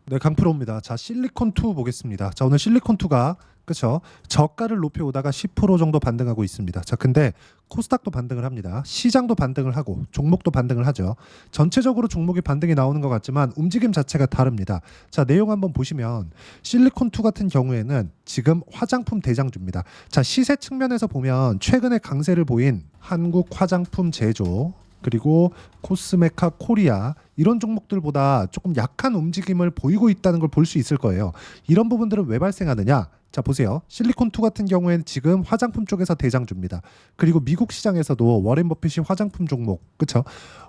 네, 강프로입니다. 자, 실리콘2 보겠습니다. 자, 오늘 실리콘2가 그쵸? 저가를 높여오다가 10% 정도 반등하고 있습니다. 자, 근데 코스닥도 반등을 합니다. 시장도 반등을 하고 종목도 반등을 하죠. 전체적으로 종목이 반등이 나오는 것 같지만 움직임 자체가 다릅니다. 자, 내용 한번 보시면 실리콘2 같은 경우에는 지금 화장품 대장주입니다. 자, 시세 측면에서 보면 최근에 강세를 보인 한국 화장품 제조 그리고 코스메카 코리아 이런 종목들보다 조금 약한 움직임을 보이고 있다는 걸 볼 수 있을 거예요. 이런 부분들은 왜 발생하느냐? 자, 보세요. 실리콘2 같은 경우에는 지금 화장품 쪽에서 대장주입니다. 그리고 미국 시장에서도 워렌 버핏이 화장품 종목, 그쵸?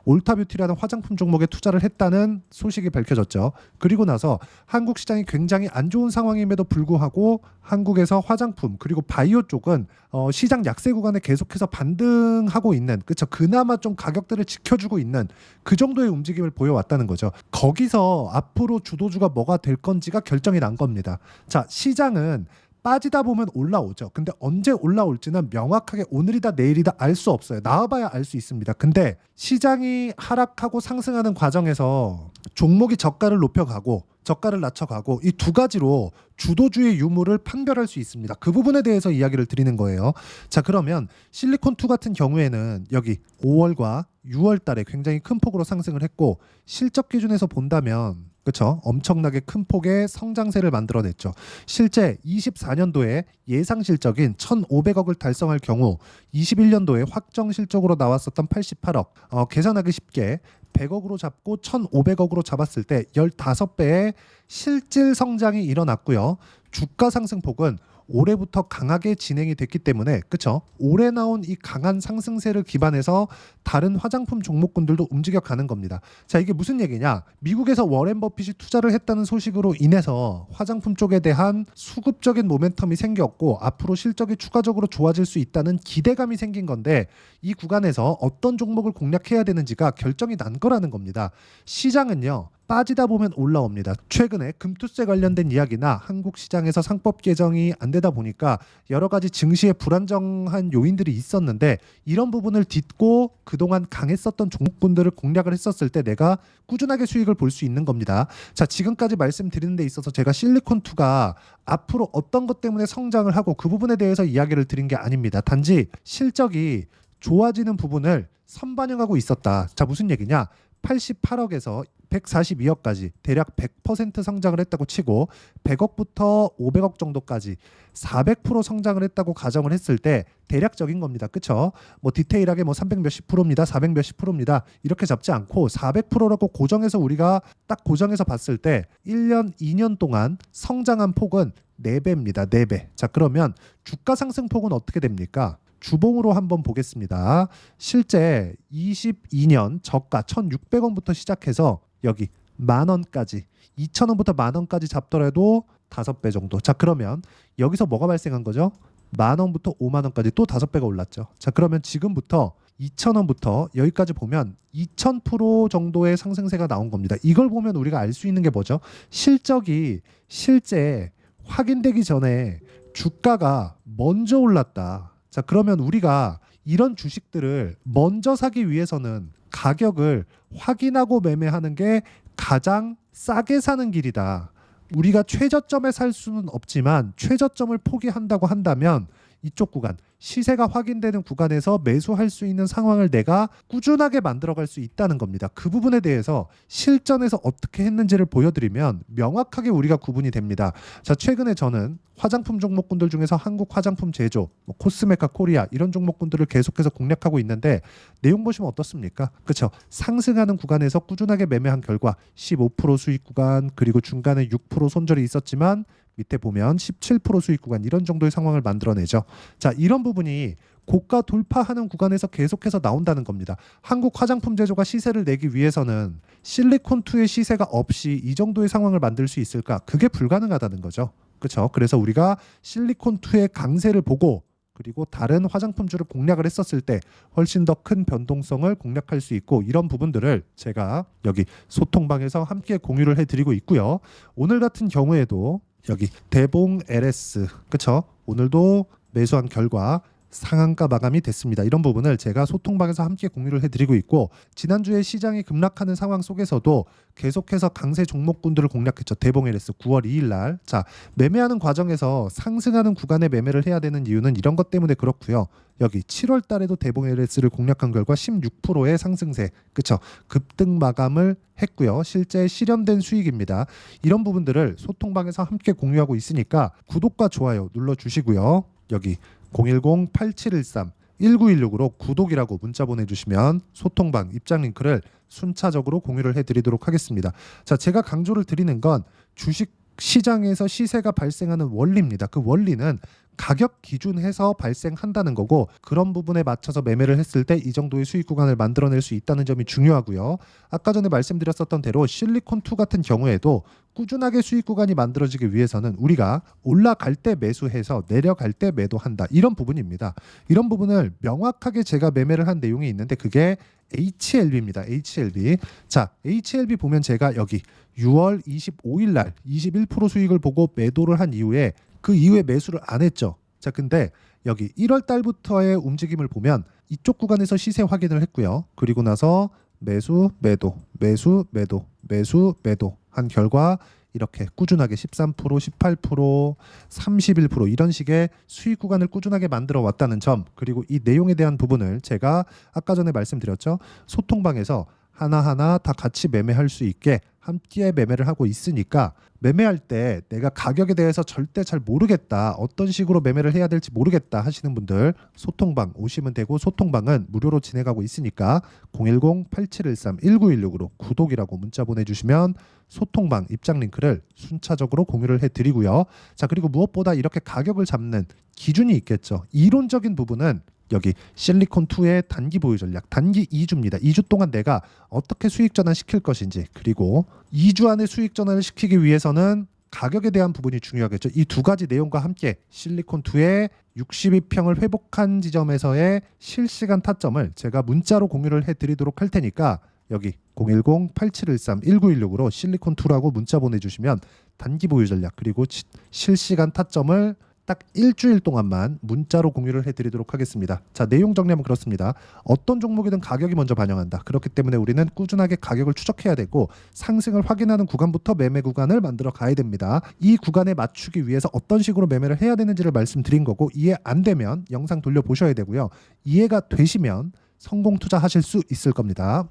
올타뷰티라는 화장품 종목에 투자를 했다는 소식이 밝혀졌죠. 그리고 나서 한국 시장이 굉장히 안 좋은 상황임에도 불구하고 한국에서 화장품 그리고 바이오 쪽은 시장 약세 구간에 계속해서 반등하고 있는, 그쵸? 그나마 좀 가격들을 지켜주고 있는 그 정도의 움직임을 보여왔다는 거죠. 거기서 앞으로 주도주가 뭐가 될 건지가 결정이 난 겁니다. 자, 시장은 빠지다 보면 올라오죠. 근데 언제 올라올지는 명확하게 오늘이다 내일이다 알 수 없어요. 나와봐야 알 수 있습니다. 근데 시장이 하락하고 상승하는 과정에서 종목이 저가를 높여가고 저가를 낮춰가고 이 두 가지로 주도주의 유무를 판별할 수 있습니다. 그 부분에 대해서 이야기를 드리는 거예요. 자, 그러면 실리콘2 같은 경우에는 여기 5월과 6월 달에 굉장히 큰 폭으로 상승을 했고 실적 기준에서 본다면 그렇죠. 엄청나게 큰 폭의 성장세를 만들어냈죠. 실제 24년도에 예상 실적인 1,500억을 달성할 경우 21년도에 확정 실적으로 나왔었던 88억 계산하기 쉽게 100억으로 잡고 1,500억으로 잡았을 때 15배의 실질 성장이 일어났고요. 주가 상승폭은 올해부터 강하게 진행이 됐기 때문에 그쵸? 올해 나온 이 강한 상승세를 기반해서 다른 화장품 종목군들도 움직여 가는 겁니다. 자, 이게 무슨 얘기냐? 미국에서 워렌 버핏이 투자를 했다는 소식으로 인해서 화장품 쪽에 대한 수급적인 모멘텀이 생겼고 앞으로 실적이 추가적으로 좋아질 수 있다는 기대감이 생긴 건데 이 구간에서 어떤 종목을 공략해야 되는지가 결정이 난 거라는 겁니다. 시장은요. 빠지다 보면 올라옵니다. 최근에 금투세 관련된 이야기나 한국 시장에서 상법 개정이 안 되다 보니까 여러 가지 증시에 불안정한 요인들이 있었는데 이런 부분을 딛고 그동안 강했었던 종목군들을 공략을 했었을 때 내가 꾸준하게 수익을 볼 수 있는 겁니다. 자, 지금까지 말씀드리는 데 있어서 제가 실리콘2가 앞으로 어떤 것 때문에 성장을 하고 그 부분에 대해서 이야기를 드린 게 아닙니다. 단지 실적이 좋아지는 부분을 선반영하고 있었다. 자, 무슨 얘기냐? 88억에서 142억까지 대략 100% 성장을 했다고 치고 100억부터 500억 정도까지 400% 성장을 했다고 가정을 했을 때 대략적인 겁니다. 그쵸? 뭐 디테일하게 뭐 300 몇십 프로입니다. 400 몇십 프로입니다. 이렇게 잡지 않고 400%라고 고정해서 우리가 딱 고정해서 봤을 때 1년, 2년 동안 성장한 폭은 4배입니다. 4배. 자, 그러면 주가 상승 폭은 어떻게 됩니까? 주봉으로 한번 보겠습니다. 실제 22년 저가 1,600원부터 시작해서 여기 만원까지 2,000원부터 만원까지 잡더라도 5배 정도. 자, 그러면 여기서 뭐가 발생한 거죠? 만원부터 5만원까지 또 5배가 올랐죠. 자, 그러면 지금부터 2,000원부터 여기까지 보면 2,000% 정도의 상승세가 나온 겁니다. 이걸 보면 우리가 알 수 있는 게 뭐죠? 실적이 실제 확인되기 전에 주가가 먼저 올랐다. 자, 그러면 우리가 이런 주식들을 먼저 사기 위해서는 가격을 확인하고 매매하는 게 가장 싸게 사는 길이다. 우리가 최저점에 살 수는 없지만 최저점을 포기한다고 한다면 이쪽 구간, 시세가 확인되는 구간에서 매수할 수 있는 상황을 내가 꾸준하게 만들어갈 수 있다는 겁니다. 그 부분에 대해서 실전에서 어떻게 했는지를 보여드리면 명확하게 우리가 구분이 됩니다. 자, 최근에 저는 화장품 종목군들 중에서 한국 화장품 제조, 코스메카 코리아 이런 종목군들을 계속해서 공략하고 있는데 내용 보시면 어떻습니까? 그렇죠? 상승하는 구간에서 꾸준하게 매매한 결과 15% 수익 구간 그리고 중간에 6% 손절이 있었지만 밑에 보면 17% 수익 구간 이런 정도의 상황을 만들어내죠. 자, 이런 부분이 고가 돌파하는 구간에서 계속해서 나온다는 겁니다. 한국 화장품 제조가 시세를 내기 위해서는 실리콘2의 시세가 없이 이 정도의 상황을 만들 수 있을까? 그게 불가능하다는 거죠. 그렇죠? 그래서 우리가 실리콘2의 강세를 보고 그리고 다른 화장품주를 공략을 했었을 때 훨씬 더 큰 변동성을 공략할 수 있고 이런 부분들을 제가 여기 소통방에서 함께 공유를 해드리고 있고요. 오늘 같은 경우에도 여기 대봉 LS 그쵸? 오늘도 매수한 결과 상한가 마감이 됐습니다. 이런 부분을 제가 소통방에서 함께 공유를 해드리고 있고, 지난주에 시장이 급락하는 상황 속에서도 계속해서 강세 종목군들을 공략했죠. 대봉 LS 9월 2일 날. 자, 매매하는 과정에서 상승하는 구간에 매매를 해야 되는 이유는 이런 것 때문에 그렇고요. 여기 7월 달에도 대봉 LS를 공략한 결과 16%의 상승세, 그쵸? 급등 마감을 했고요. 실제 실현된 수익입니다. 이런 부분들을 소통방에서 함께 공유하고 있으니까 구독과 좋아요 눌러주시고요. 여기 010-8713-1916으로 구독이라고 문자 보내주시면 소통방 입장 링크를 순차적으로 공유를 해드리도록 하겠습니다. 자, 제가 강조를 드리는 건 주식 시장에서 시세가 발생하는 원리입니다. 그 원리는 가격 기준해서 발생한다는 거고, 그런 부분에 맞춰서 매매를 했을 때 이 정도의 수익 구간을 만들어낼 수 있다는 점이 중요하고요. 아까 전에 말씀드렸었던 대로 실리콘2 같은 경우에도 꾸준하게 수익 구간이 만들어지기 위해서는 우리가 올라갈 때 매수해서 내려갈 때 매도한다, 이런 부분입니다. 이런 부분을 명확하게 제가 매매를 한 내용이 있는데 그게 HLB입니다. HLB. 자, HLB 보면 제가 여기 6월 25일 날 21% 수익을 보고 매도를 한 이후에 그 이후에 매수를 안 했죠. 자, 근데 여기 1월 달부터의 움직임을 보면 이쪽 구간에서 시세 확인을 했고요. 그리고 나서 매수, 매도, 매수, 매도, 매수, 매도 한 결과 이렇게 꾸준하게 13%, 18%, 31% 이런 식의 수익 구간을 꾸준하게 만들어 왔다는 점, 그리고 이 내용에 대한 부분을 제가 아까 전에 말씀드렸죠. 소통방에서 하나하나 다 같이 매매할 수 있게 함께 매매를 하고 있으니까, 매매할 때 내가 가격에 대해서 절대 잘 모르겠다, 어떤 식으로 매매를 해야 될지 모르겠다 하시는 분들 소통방 오시면 되고, 소통방은 무료로 진행하고 있으니까 010-8713-1916으로 구독이라고 문자 보내주시면 소통방 입장 링크를 순차적으로 공유를 해드리고요. 자, 그리고 무엇보다 이렇게 가격을 잡는 기준이 있겠죠. 이론적인 부분은 여기 실리콘2의 단기 보유 전략, 단기 2주입니다. 2주 동안 내가 어떻게 수익 전환 시킬 것인지, 그리고 2주 안에 수익 전환을 시키기 위해서는 가격에 대한 부분이 중요하겠죠. 이 두 가지 내용과 함께 실리콘2의 62평을 회복한 지점에서의 실시간 타점을 제가 문자로 공유를 해드리도록 할 테니까 여기 010-8713-1916으로 실리콘2라고 문자 보내주시면 단기 보유 전략 그리고 실시간 타점을 딱 일주일 동안만 문자로 공유를 해드리도록 하겠습니다. 자, 내용 정리하면 그렇습니다. 어떤 종목이든 가격이 먼저 반영한다. 그렇기 때문에 우리는 꾸준하게 가격을 추적해야 되고, 상승을 확인하는 구간부터 매매 구간을 만들어 가야 됩니다. 이 구간에 맞추기 위해서 어떤 식으로 매매를 해야 되는지를 말씀드린 거고, 이해 안 되면 영상 돌려보셔야 되고요. 이해가 되시면 성공 투자하실 수 있을 겁니다.